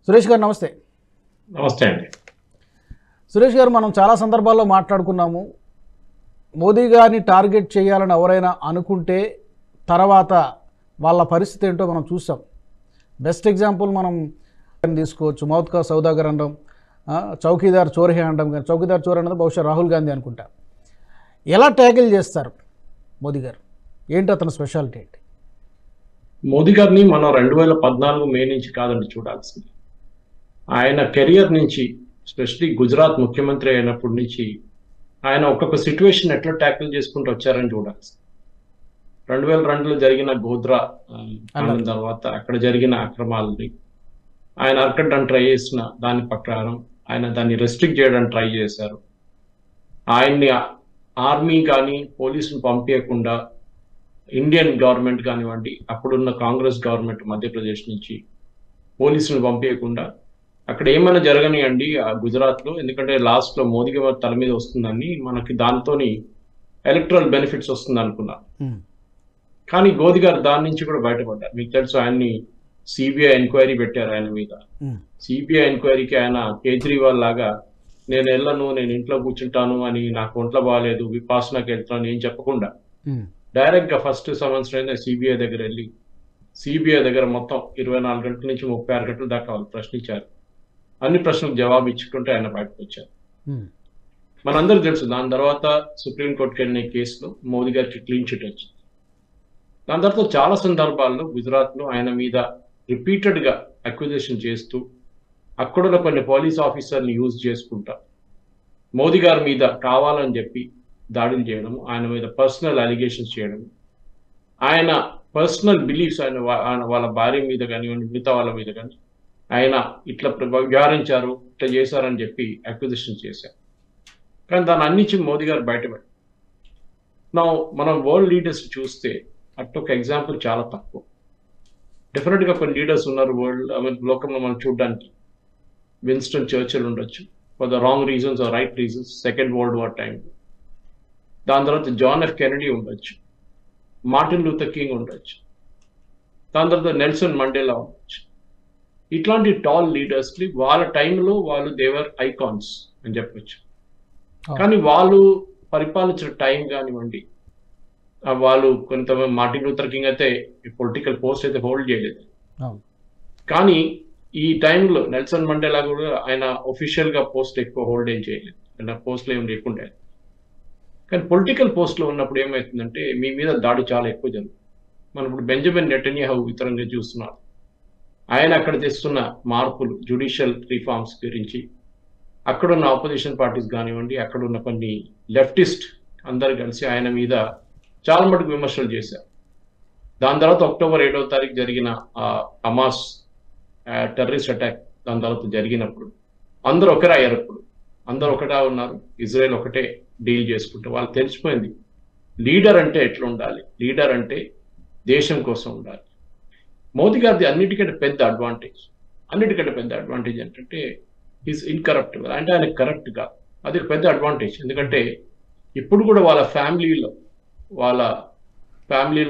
సురేష్ గారు నమస్తే. నమస్తే అండి. సురేష్ గారు, మనం చాలా సందర్భాల్లో మాట్లాడుకున్నాము. మోదీ గారిని టార్గెట్ చేయాలని ఎవరైనా అనుకుంటే తర్వాత వాళ్ళ పరిస్థితి ఏంటో మనం చూసాం. బెస్ట్ ఎగ్జాంపుల్ మనం తీసుకోవచ్చు. మౌత్ కా సౌదాగర్ అనడం, చౌకీదార్ చోరీ అనడం. కానీ చౌకీదార్ చోరీ అన్నది బహుశా రాహుల్ గాంధీ అనుకుంటా. ఎలా ట్యాకిల్ చేస్తారు మోదీ గారు? ఏంటి అతని స్పెషాలిటీ ఏంటి? మోదీ గారిని మనం 2014 మే నుంచి కాదండి చూడాల్సింది. ఆయన కెరియర్ నుంచి, ఎస్పెషలీ గుజరాత్ ముఖ్యమంత్రి అయినప్పటి నుంచి ఆయన ఒక్కొక్క సిచ్యువేషన్ ఎట్లా ట్యాకిల్ చేసుకుంటూ వచ్చారని చూడాల్సింది. 2002లో జరిగిన గోద్రా కాండం తర్వాత అక్కడ జరిగిన అక్రమాలని ఆయన అరకట్టడానికి ట్రై చేసిన దాని ప్రకారం ఆయన దాన్ని రెస్ట్రిక్ట్ చేయడానికి ట్రై చేశారు. ఆయన్ని ఆర్మీ కానీ పోలీసులు పంపించకుండా ఇండియన్ గవర్నమెంట్ కానివ్వండి, అప్పుడున్న కాంగ్రెస్ గవర్నమెంట్ మధ్యప్రదేశ్ నుంచి పోలీసులు పంపించకుండా అక్కడ ఏమైనా జరగనియండి ఆ గుజరాత్లో, ఎందుకంటే లాస్ట్లో మోదీ గారి తల మీద వస్తుందని మనకి దాంతోని ఎలక్ట్రల్ బెనిఫిట్స్ వస్తుంది అనుకున్నారు. కానీ మోదీ గారు దాని నుంచి కూడా బయటపడ్డారు. మీకు తెలుసు, ఆయన్ని సిబిఐ ఎంక్వైరీ పెట్టారు ఆయన మీద. సిబిఐ ఎంక్వైరీకి ఆయన కేజ్రీవాల్ లాగా నేను వెళ్ళను, నేను ఇంట్లో కూర్చుంటాను అని, నాకు ఒంట్లో బాగాలేదు, విపాసనకి వెళ్తాను ఏం చెప్పకుండా డైరెక్ట్గా ఫస్ట్ సంవత్సరం సిబిఐ దగ్గర వెళ్ళి సిబిఐ దగ్గర మొత్తం 24 గంటల నుంచి 36 గంటల దాకా వాళ్ళు ప్రశ్నించారు. అన్ని ప్రశ్నలకు జవాబు ఇచ్చుకుంటే ఆయన బయటకు వచ్చారు. మనందరూ తెలుసు, దాని తర్వాత సుప్రీంకోర్టుకి వెళ్ళిన కేసులో మోదీ గారికి క్లీన్ చిట్ వచ్చింది. దాని తర్వాత చాలా సందర్భాల్లో గుజరాత్లో ఆయన మీద రిపీటెడ్గా అక్విజిషన్ చేస్తూ అక్కడున్న కొన్ని పోలీస్ ఆఫీసర్ని యూజ్ చేసుకుంటా మోదీ గారి మీద కావాలని చెప్పి దాడులు చేయడం, ఆయన మీద పర్సనల్ అలిగేషన్స్ చేయడం, ఆయన పర్సనల్ బిలీఫ్స్ ఆయన వాళ్ళ భార్య మీద కానివ్వండి, మిగతా వాళ్ళ మీద కానీ ఆయన ఇట్లా వ్యవహరించారు, ఇట్లా చేశారని చెప్పి అక్విజిషన్ చేశారు. కానీ దాని అన్నించి మోదీ గారు బయటపడి మనం వరల్డ్ లీడర్స్ చూస్తే అట్టొక ఎగ్జాంపుల్ చాలా తక్కువ. డెఫినెట్గా కొన్ని లీడర్స్ ఉన్నారు వరల్డ్ లోకంలో మనం చూడడానికి. విన్స్టన్ చర్చిల్ ఉండొచ్చు, for the wrong reasons or right reasons, second world war time. దాని తర్వాత జాన్ ఎఫ్ కెనడీ ఉండొచ్చు, మార్టిన్ లూథర్ కింగ్ ఉండొచ్చు, దాని తర్వాత నెల్సన్ మండేలా ఉండొచ్చు. ఇట్లాంటి టాల్ లీడర్స్కి వాళ్ళ టైంలో వాళ్ళు దేవర్ ఐకాన్స్ అని చెప్పొచ్చు. కానీ వాళ్ళు పరిపాలించిన టైం కానివ్వండి, వాళ్ళు కొంతమంది, మార్టిన్ లూథర్ కింగ్ అయితే పొలిటికల్ పోస్ట్ అయితే హోల్డ్ చేయలేదు. కానీ ఈ టైంలో నెల్సన్ మండేలా కూడా ఆయన ఒఫీషియల్గా పోస్ట్ ఎక్కువ హోల్డ్ ఏం చేయలేదు, ఆయన పోస్ట్లో ఏం లేకుండా. కానీ పొలిటికల్ పోస్ట్లో ఉన్నప్పుడు ఏమవుతుందంటే మీ మీద దాడి చాలా ఎక్కువ జరుగుతుంది. మనం ఇప్పుడు బెంజమిన్ నెటన్యాహు ఇతరంగా చూస్తున్నారు. ఆయన అక్కడ తెస్తున్న మార్పులు, జ్యుడిషియల్ రిఫార్మ్స్ గురించి అక్కడున్న ఆపోజిషన్ పార్టీస్ కానివ్వండి, అక్కడున్న కొన్ని లెఫ్టిస్ట్ అందరు కలిసి ఆయన మీద చాలా మటుకు విమర్శలు చేశారు. దాని తర్వాత అక్టోబర్ 7వ తారీఖు జరిగిన హమాస్ టెర్రరిస్ట్ అటాక్ దాని తర్వాత జరిగినప్పుడు అందరూ ఒకరే అయ్యారు. ఇప్పుడు అందరూ ఒకటే ఉన్నారు, ఇజ్రాయెల్ ఒకటే డీల్ చేసుకుంటూ వాళ్ళకి తెలిసిపోయింది లీడర్ అంటే ఎట్లా ఉండాలి, లీడర్ అంటే దేశం కోసం ఉండాలి. మోదీ గారిది అన్నిటికంటే పెద్ద అడ్వాంటేజ్ ఏంటంటే ఈజ్ ఇన్కరప్టబుల్, అంటే ఆయన కరప్ట్ కాదు. అది పెద్ద అడ్వాంటేజ్. ఎందుకంటే ఇప్పుడు కూడా వాళ్ళ ఫ్యామిలీలో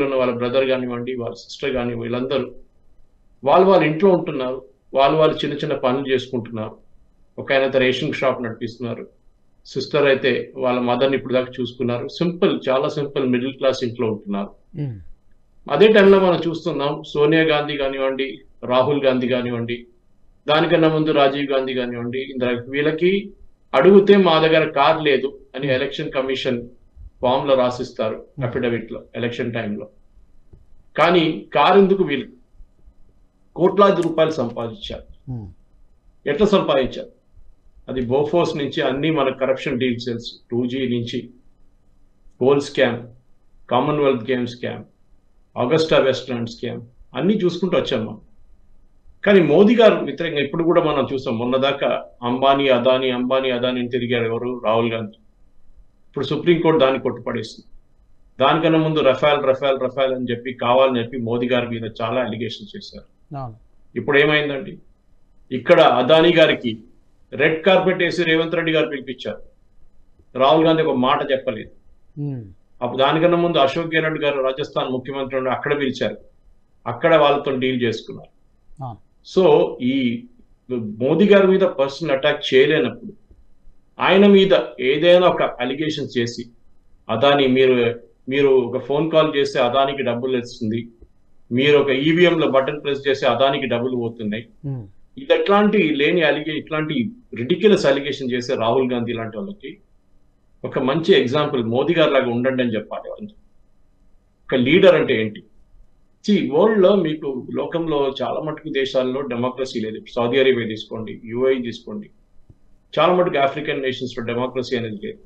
ఉన్న వాళ్ళ బ్రదర్ కానివ్వండి, వాళ్ళ సిస్టర్ కానీ, వీళ్ళందరూ వాళ్ళ ఇంట్లో ఉంటున్నారు, వాళ్ళు చిన్న చిన్న పనులు చేసుకుంటున్నారు. ఒక ఆయన అయితే రేషన్ షాప్ నడిపిస్తున్నారు, సిస్టర్ అయితే వాళ్ళ మదర్ని ఇప్పుడు దాకా చూసుకున్నారు. సింపుల్, చాలా సింపుల్ మిడిల్ క్లాస్ ఇంట్లో ఉంటున్నారు. అదే టైంలో మనం చూస్తున్నాం సోనియా గాంధీ కానివ్వండి, రాహుల్ గాంధీ కానివ్వండి, దానికన్నా ముందు రాజీవ్ గాంధీ కానివ్వండి, వీళ్ళకి అడిగితే మా దగ్గర కార్ లేదు అని ఎలక్షన్ కమిషన్ ఫామ్ లో రాసిస్తారు, అఫిడవిట్ లో, ఎలక్షన్ టైంలో. కానీ కార్ ఎందుకు? వీళ్ళు కోట్లాది రూపాయలు సంపాదించారు. ఎట్లా సంపాదించారు? అది బోఫోర్స్ నుంచి అన్ని మన కరప్షన్ డీల్స్ తెలుసు. 2G నుంచి gold scam, Commonwealth game scam, Agusta Westland scam, అన్ని చూసుకుంటూ వచ్చాం మనం. కానీ మోదీ గారు వ్యతిరేకంగా ఇప్పుడు కూడా మనం చూసాం. మొన్నదాకా అంబానీ అదానీ తిరిగారు ఎవరు? రాహుల్ గాంధీ. ఇప్పుడు సుప్రీంకోర్టు దాన్ని కొట్టుపడేస్తుంది. దానికన్నా ముందు రఫాల్ అని చెప్పి కావాలని చెప్పి మోదీ గారి మీద చాలా అలిగేషన్స్ చేశారు. ఇప్పుడు ఏమైందండి? ఇక్కడ అదానీ గారికి రెడ్ కార్పెట్ వేసి రేవంత్ రెడ్డి గారు పిలిపించారు. రాహుల్ గాంధీ ఒక మాట చెప్పలేదు. అప్పుడు దానికన్నా ముందు అశోక్ గెహ్లోట్ గారు రాజస్థాన్ ముఖ్యమంత్రి అక్కడ పిలిచారు, అక్కడ వాళ్ళతో డీల్ చేసుకున్నారు. సో ఈ మోదీ గారి మీద పర్సనల్ అటాక్ చేయలేనప్పుడు ఆయన మీద ఏదైనా ఒక అలిగేషన్ చేసి అదాని మీరు ఒక ఫోన్ కాల్ చేస్తే అదానికి డబ్బులు వస్తుంది, మీరు ఒక ఈవీఎంలో బటన్ ప్రెస్ చేస్తే అదానికి డబ్బులు పోతున్నాయి, ఇది ఇట్లాంటి రిడిక్యులస్ అలిగేషన్ చేసే రాహుల్ గాంధీ లాంటి వాళ్ళకి ఒక మంచి ఎగ్జాంపుల్ మోదీ గారి లాగా ఉండండి అని చెప్పాలి. ఒక లీడర్ అంటే ఏంటి? వరల్డ్ లో మీకు లోకంలో చాలా మటుకు దేశాల్లో డెమోక్రసీ లేదు. సౌదీ అరేబియా తీసుకోండి, యుఏఈ తీసుకోండి, చాలా మటుకు ఆఫ్రికన్ నేషన్స్ లో డెమోక్రసీ అనేది లేదు.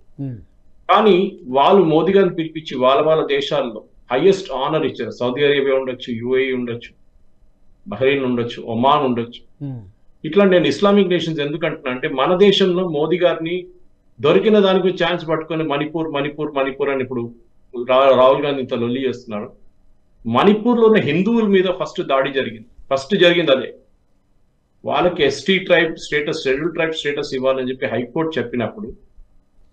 కానీ వాళ్ళు మోదీ గారిని పిలిపించి వాళ్ళ దేశాల్లో హైయెస్ట్ ఆనర్ ఇచ్చారు. సౌదీ అరేబియా ఉండొచ్చు, యుఏఈ ఉండొచ్చు, బహ్రెయిన్ ఉండొచ్చు, ఒమాన్ ఉండొచ్చు. ఇట్లా నేను ఇస్లామిక్ నేషన్స్ ఎందుకంటున్నా అంటే మన దేశంలో మోదీ గారిని దొరికిన దానికి ఛాన్స్ పట్టుకొని మణిపూర్ అని ఇప్పుడు రాహుల్ గాంధీ ఇంత లొల్లి చేస్తున్నారు. మణిపూర్లో ఉన్న హిందువుల మీద ఫస్ట్ జరిగింది అదే. వాళ్ళకి ST tribe status, schedule tribe status ఇవ్వాలని చెప్పి హైకోర్టు చెప్పినప్పుడు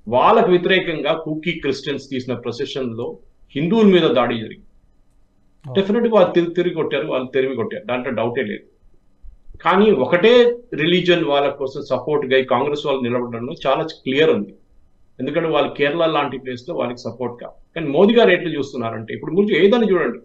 వాళ్ళకు వ్యతిరేకంగా కుకీ క్రిస్టియన్స్ తీసిన ప్రొసెషన్ లో హిందువుల మీద దాడి జరిగింది. డెఫినెట్ గా వాళ్ళు తిరిగి కొట్టారు, దాంట్లో డౌటే లేదు. కానీ ఒకటే రిలీజన్ వాళ్ళ కోసం సపోర్ట్ గా కాంగ్రెస్ వాళ్ళు నిలబడడంలో చాలా క్లియర్ ఉంది. ఎందుకంటే వాళ్ళు కేరళ లాంటి ప్లేస్ లో వాళ్ళకి సపోర్ట్ కాదు. కానీ మోదీ గారు ఎట్లా చూస్తున్నారంటే ఇప్పుడు ముందు ఏదని చూడండి,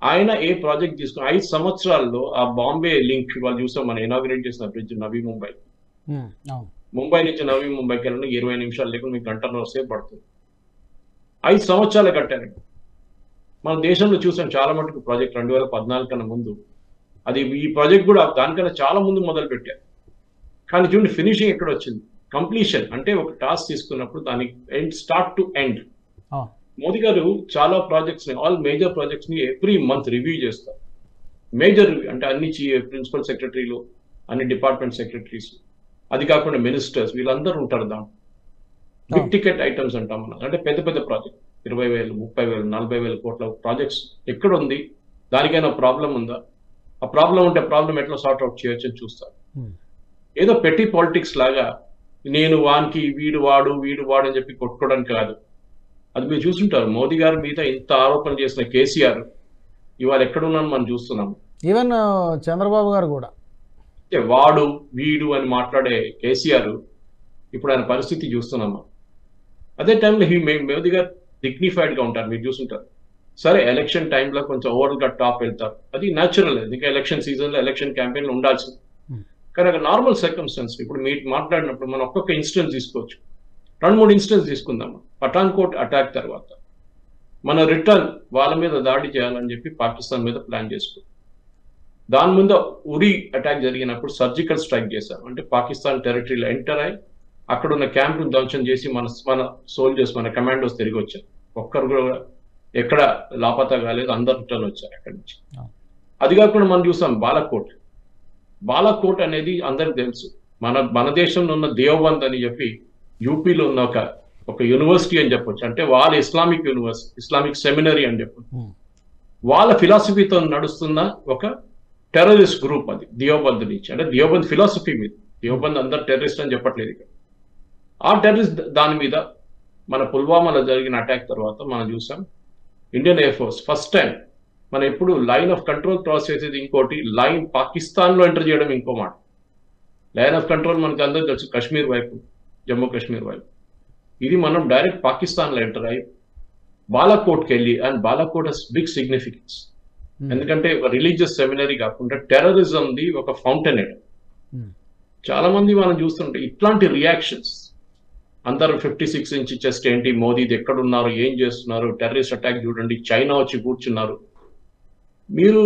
ఆయన ఏ ప్రాజెక్ట్ తీసుకుని 5 సంవత్సరాల్లో ఆ బాంబే లింక్ వాళ్ళు చూసాం, మనం ఇనాగ్రేట్ చేసిన బ్రిడ్జ్ నవీ ముంబై నుంచి నవీ ముంబైకి వెళ్ళిన 20 నిమిషాలు లేకుండా మీకు గంటన్నర సేపు పడుతుంది. 5 సంవత్సరాలు కట్టారండి. మన దేశంలో చూసాం చాలా మటుకు ప్రాజెక్ట్ 2014 కన్నా ముందు, అది ఈ ప్రాజెక్ట్ కూడా దానికన్నా చాలా ముందు మొదలు పెట్టారు. కానీ చూడండి ఫినిషింగ్ ఎక్కడ వచ్చింది, కంప్లీషన్. అంటే ఒక టాస్క్ తీసుకున్నప్పుడు దానికి స్టార్ట్ టు ఎండ్. మోదీ గారు చాలా ప్రాజెక్ట్స్ ని, ఆల్ మేజర్ ప్రాజెక్ట్స్ ని ఎవ్రీ మంత్ రివ్యూ చేస్తారు. మేజర్ రివ్యూ అంటే అన్ని ప్రిన్సిపల్ సెక్రటరీలు, అన్ని డిపార్ట్మెంట్ సెక్రటరీస్, అది కాకుండా మినిస్టర్స్, వీళ్ళందరూ ఉంటారు దాంట్లో. బిగ్ టికెట్ ఐటమ్స్ అంటాం మనం, అంటే పెద్ద పెద్ద ప్రాజెక్ట్ 20,000, 30,000, 40,000 కోట్ల ప్రాజెక్ట్స్ ఎక్కడ ఉంది, దానికైనా ప్రాబ్లం ఉందా, ఆ ప్రాబ్లం ఉంటే ప్రాబ్లం ఎట్లా సార్ట్ అవుట్ చేయొచ్చు అని చూస్తారు. ఏదో పెట్టి పాలిటిక్స్ లాగా నేను వానికి వీడు వాడు అని చెప్పి కొట్టుకోవడానికి కాదు. అది మీరు చూస్తుంటారు, మోదీ గారి మీద ఇంత ఆరోపణలు చేసిన కేసీఆర్ ఇవాళ ఎక్కడున్నాను మనం చూస్తున్నాము. ఈవెన్ చంద్రబాబు గారు కూడా వాడు వీడు అని మాట్లాడే కేసీఆర్ ఇప్పుడు ఆయన పరిస్థితి చూస్తున్నాము. అదే టైంలో మోదీ గారు డిగ్నిఫైడ్ గా ఉంటారు, మీరు చూస్తుంటారు. సరే ఎలక్షన్ టైంలో కొంచెం ఓవర్ గా టాప్ వెళ్తారు, అది న్యాచురల్. ఎందుకంటే ఎలక్షన్ సీజన్ లో ఎలక్షన్ క్యాంపెయిన్ లో ఉండాల్సింది. కానీ అక్కడ నార్మల్ సర్కమ్స్టాన్స్ ఇప్పుడు మీరు మాట్లాడినప్పుడు మనం ఒక్కొక్క ఇన్సిడెన్స్ తీసుకోవచ్చు, 2-3 ఇన్సిడెన్స్ తీసుకుందాం. పఠాన్కోట్ అటాక్ తర్వాత మన రిటర్న్ వాళ్ళ మీద దాడి చేయాలని చెప్పి పాకిస్తాన్ మీద ప్లాన్ చేసుకుంది. దాని ముందు ఉరి అటాక్ జరిగినప్పుడు సర్జికల్ స్ట్రైక్ చేశారు. అంటే పాకిస్తాన్ టెరిటరీలో ఎంటర్ అయ్యి అక్కడ ఉన్న క్యాంపును ధ్వంసం చేసి మన సోల్జర్స్, మన కమాండోస్ తిరిగి వచ్చారు. ఒక్కరు కూడా ఎక్కడ లాపతా కాలేదు, అందరు రిటర్న్ వచ్చారు అక్కడి నుంచి. అది కాకుండా మనం చూసాం బాలాకోట్ అనేది అందరికి తెలుసు. మన దేశంలో ఉన్న దేవబంద్ అని చెప్పి యూపీలో ఉన్న ఒక యూనివర్సిటీ అని చెప్పొచ్చు. అంటే వాళ్ళ ఇస్లామిక్ యూనివర్సిటీ, ఇస్లామిక్ సెమినరీ అని చెప్పొచ్చు. వాళ్ళ ఫిలాసఫీతో నడుస్తున్న ఒక టెర్రరిస్ట్ గ్రూప్ అది దేవబంద్ నుంచి. అంటే దేవబంద్ ఫిలాసఫీ మీద, దేవబంద్ అందరు టెర్రరిస్ట్ అని చెప్పట్లేదు ఇక్కడ. ఆ టెర్రరిస్ట్ దాని మీద మన పుల్వామాలో జరిగిన అటాక్ తర్వాత మనం చూసాం Indian air force first time మనం ఎప్పుడు లైన్ ఆఫ్ కంట్రోల్ క్రాస్ చేసేది ఇంకోటి, లైన్ పాకిస్తాన్ లో ఎంటర్ చేయడం ఇంకో మాట. లైన్ ఆఫ్ కంట్రోల్ మనకు అందరూ తెలుసు కశ్మీర్ వైపు, జమ్మూ కాశ్మీర్ వైపు. ఇది మనం డైరెక్ట్ పాకిస్తాన్ లో ఎంటర్ అయ్యి బాలాకోట్కి వెళ్ళి, and Balakot has big significance. ఎందుకంటే రిలీజియస్ సెమినరీ కాకుండా టెర్రరిజం ది ఒక ఫౌంటైన్ హెడ్. చాలా మంది మనం చూస్తుంటే ఇట్లాంటి రియాక్షన్స్, అందరూ 56 ఇంచ్ చెస్ట్ ఏంటి, మోదీది ఎక్కడున్నారు, ఏం చేస్తున్నారు, టెర్రరిస్ట్ అటాక్ చూడండి, చైనా వచ్చి కూర్చున్నారు. మీరు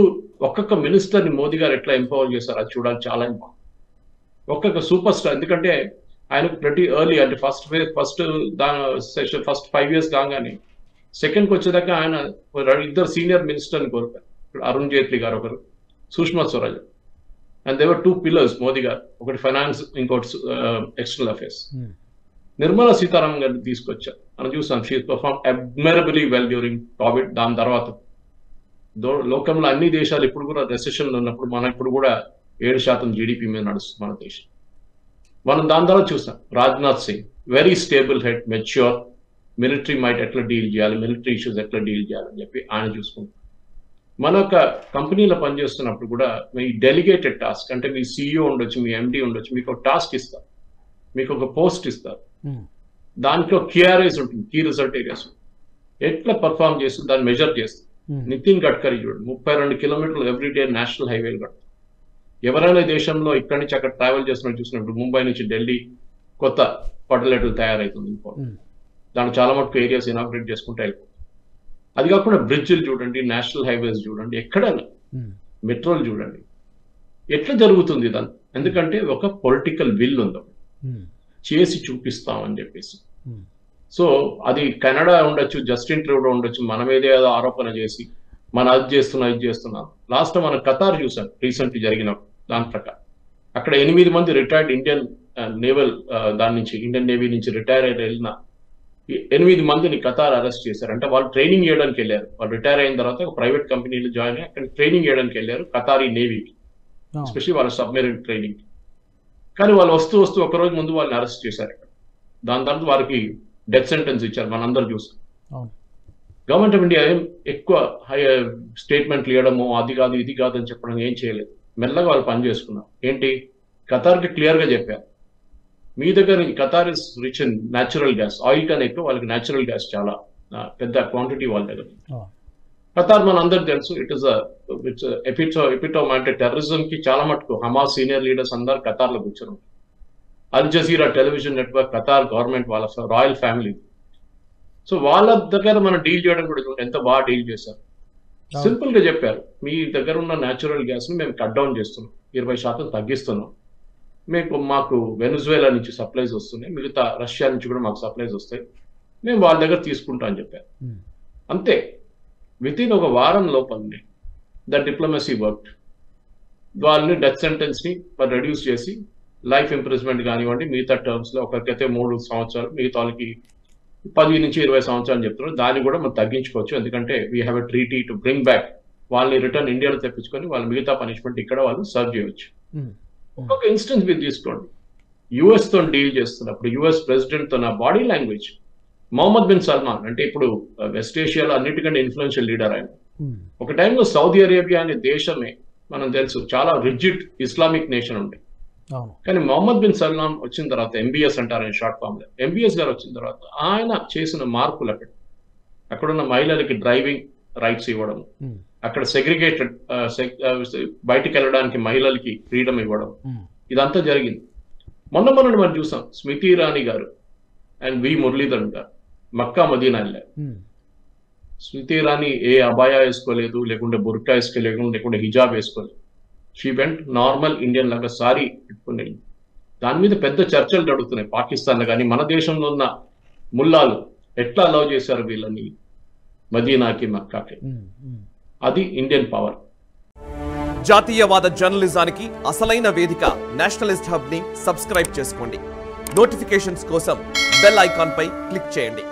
ఒక్కొక్క మినిస్టర్ని మోదీ గారు ఎట్లా ఎంపవర్ చేశారు అది చూడాలి. చాలా ఒక్కొక్క సూపర్ స్టార్. ఎందుకంటే ఆయనకు ప్రతి ఎర్లీ అంటే ఫస్ట్ 5 years కాగానే సెకండ్కి వచ్చేదాకా ఆయన 2 సీనియర్ మినిస్టర్ని కోరుతారు. ఇప్పుడు అరుణ్ జైట్లీ గారు ఒకరు, Sushma Swaraj. And they were 2 pillars Modi గారు, ఒకటి ఫైనాన్స్, ఇంకోటి ఎక్స్టర్నల్ అఫేర్స్. నిర్మలా సీతారామన్ గారిని తీసుకొచ్చారు. మనం చూసాం she perform admirably well during Covid. దాని తర్వాత లోకంలో అన్ని దేశాలు ఇప్పుడు కూడా రెసెషన్ లో ఉన్నప్పుడు మనం ఇప్పుడు కూడా 7% జీడిపి మీద నడుస్తుంది మన దేశం. మనం దాని ద్వారా చూసాం Rajnath Singh, very stable head, mature, military might ఎట్లా డీల్ చేయాలి, మిలిటరీ ఇష్యూస్ ఎట్లా డీల్ చేయాలని చెప్పి ఆయన చూసుకుంటాం. మన ఒక కంపెనీలో పనిచేస్తున్నప్పుడు కూడా మీ డెలిగేటెడ్ టాస్క్ అంటే మీ CEO ఉండొచ్చు, మీ MD ఉండొచ్చు, మీకు ఒక టాస్క్ ఇస్తారు, మీకు ఒక పోస్ట్ ఇస్తారు. దాంట్లో KRAs ఉంటుంది, కీ రిజల్ట్ ఏరియాస్. ఎట్లా పర్ఫామ్ చేస్తుంది దాన్ని మెజర్ చేస్తుంది. నితిన్ గడ్కరీ చూడండి 32 కిలోమీటర్లు ఎవ్రీడే నేషనల్ హైవేలు కడతారు. ఎవరైనా దేశంలో ఇక్కడి నుంచి అక్కడ ట్రావెల్ చేస్తున్నట్టు చూసినప్పుడు ముంబై నుంచి ఢిల్లీ కొత్త పటలేట్లు తయారవుతుంది. దాంట్లో చాలా మటుకు ఏరియాస్ ఇనాగ్రేట్ చేసుకుంటే వెళ్ళిపోతుంది. అది కాకుండా బ్రిడ్జిలు చూడండి, నేషనల్ హైవేస్ చూడండి, ఎక్కడైనా మెట్రోలు చూడండి, ఎట్లా జరుగుతుంది ఇదంతా. ఎందుకంటే ఒక పొలిటికల్ విల్ ఉంది, చేసి చూపిస్తామని చెప్పేసి. సో అది కెనడా ఉండొచ్చు, జస్టిన్ ట్రూడో ఉండొచ్చు, మన మీదే ఏదో ఆరోపణ చేసి మన అది చేస్తున్నాం ఇది చేస్తున్నాం. లాస్ట్ మనం ఖతార్ చూసాం రీసెంట్లీ జరిగిన దాని ప్రకారం. అక్కడ 8 మంది రిటైర్డ్ ఇండియన్ నేవల్ దాని నుంచి ఇండియన్ నేవీ నుంచి రిటైర్ అయ్యి వెళ్ళిన 8 మందిని ఖతార్ అరెస్ట్ చేశారు. అంటే వాళ్ళు ట్రైనింగ్ చేయడానికి వెళ్ళారు. వాళ్ళు రిటైర్ అయిన తర్వాత ఒక ప్రైవేట్ కంపెనీలో జాయిన్ అయ్యి అక్కడ ట్రైనింగ్ చేయడానికి వెళ్ళారు ఖతారీ నేవీకి, ఎస్పెషల్లీ వాళ్ళ సబ్మెరీన్ ట్రైనింగ్. కానీ వాళ్ళు వస్తూ ఒకరోజు ముందు వాళ్ళని అరెస్ట్ చేశారు అక్కడ. దాని తర్వాత వారికి డెత్ సెంటెన్స్ ఇచ్చారు, మనందరూ చూసాం. గవర్నమెంట్ ఆఫ్ ఇండియా ఎక్కువ స్టేట్మెంట్లు ఇవ్వడము అది కాదు ఇది కాదు అని చెప్పడం ఏం చేయలేదు. మెల్లగా వాళ్ళు పని చేసుకున్నారు. ఏంటి, ఖతార్కి క్లియర్గా చెప్పారు, మీ దగ్గర Qatar is rich in natural gas, oil కన్నా ఎక్కువ వాళ్ళకి న్యాచురల్ గ్యాస్ చాలా పెద్ద క్వాంటిటీ వాళ్ళ దగ్గర. ఖతార్ మన అందరికి తెలుసు, ఇట్స్ ఎపిటోమ్ అంటే టెర్రరిజం కి చాలా మటుకు హమాస్ సీనియర్ లీడర్స్ అందరు ఖతార్లో కూర్చొని. Al Jazeera television network Qatar government వాళ్ళ రాయల్ ఫ్యామిలీ. సో వాళ్ళ దగ్గర మనం డీల్ చేయడం కూడా ఎంత బాగా డీల్ చేశారు. సింపుల్ గా చెప్పారు, మీ దగ్గర ఉన్న న్యాచురల్ గ్యాస్ ని మేము కట్ డౌన్ చేస్తున్నాం, 20% తగ్గిస్తున్నాం, మాకు వెనుజువేలా నుంచి సప్లైస్ వస్తున్నాయి, మిగతా రష్యా నుంచి కూడా మాకు సప్లైస్ వస్తాయి, మేము వాళ్ళ దగ్గర తీసుకుంటాం అని చెప్పారు. అంతే, విత్ ఇన్ ఒక వారం లోపలనే ద డిప్లొమసీ వర్క్. వాళ్ళని డెత్ సెంటెన్స్ ని రెడ్యూస్ చేసి లైఫ్ ఇంప్రిజ్మెంట్ కానివ్వండి, మిగతా టర్మ్స్ లో ఒకరికైతే 3 సంవత్సరాలు, మిగతా వాళ్ళకి 10 నుంచి 20 సంవత్సరాలు చెప్తున్నారు. దాన్ని కూడా మనం తగ్గించుకోవచ్చు, ఎందుకంటే we have a treaty to bring back. వాళ్ళని రిటర్న్ ఇండియాలో తెప్పించుకొని వాళ్ళు మిగతా పనిష్మెంట్ ఇక్కడ వాళ్ళు సర్వ్ చేయవచ్చు. ఒక్కొక్క ఇన్స్టెన్స్ మీరు తీసుకోండి, యుఎస్ తో డీల్ చేస్తున్నప్పుడు యుఎస్ ప్రెసిడెంట్ తో నా body language, Mohammed bin Salman అంటే ఇప్పుడు వెస్ట్ ఏషియాలో అన్నిటికంటే ఇన్ఫ్లుయెన్షియల్ లీడర్ ఆయన. ఒక టైంలో సౌదీ అరేబియా అనే దేశమే మనం తెలుసు చాలా రిజిడ్ ఇస్లామిక్ నేషన్ ఉండే. కానీ మొహమ్మద్ బిన్ సల్మాన్ వచ్చిన తర్వాత, MBS అంటారని షార్ట్ ఫామ్ లో, MBS గారు వచ్చిన తర్వాత ఆయన చేసిన మార్పులు అక్కడున్న మహిళలకి డ్రైవింగ్ రైట్స్ ఇవ్వడం, అక్కడ సెగ్రిగేటెడ్ బయటికి వెళ్ళడానికి మహిళలకి ఫ్రీడమ్ ఇవ్వడం, ఇదంతా జరిగింది. మొన్న మనం చూసాం స్మృతి ఇరానీ గారు అండ్ వి మురళీధరన్ గారు మక్కా మదీనా వెళ్ళారు. స్మృతి ఇరానీ ఏ అబాయా వేసుకోలేదు, లేకుంటే బుర్కా వేసుకోలేదు, లేకుంటే హిజాబ్ వేసుకోలేదు. షీ వెంట్ నార్మల్ ఇండియన్ లాగా సారీ పెట్టుకుని. దాని మీద పెద్ద చర్చలు జరుగుతున్నాయి పాకిస్తాన్లో కానీ మన దేశంలో ఉన్న ముల్లాలు ఎట్లా అలౌ చేశారు వీళ్ళని మదీనాకి మక్కాకి. అది ఇండియన్ పవర్. జాతీయవాద జర్నలిజానికి అసలైన వేదిక నేషనలిస్ట్ హబ్ ని సబ్స్క్రైబ్ చేసుకోండి. నోటిఫికేషన్స్ కోసం బెల్ ఐకాన్ పై క్లిక్ చేయండి.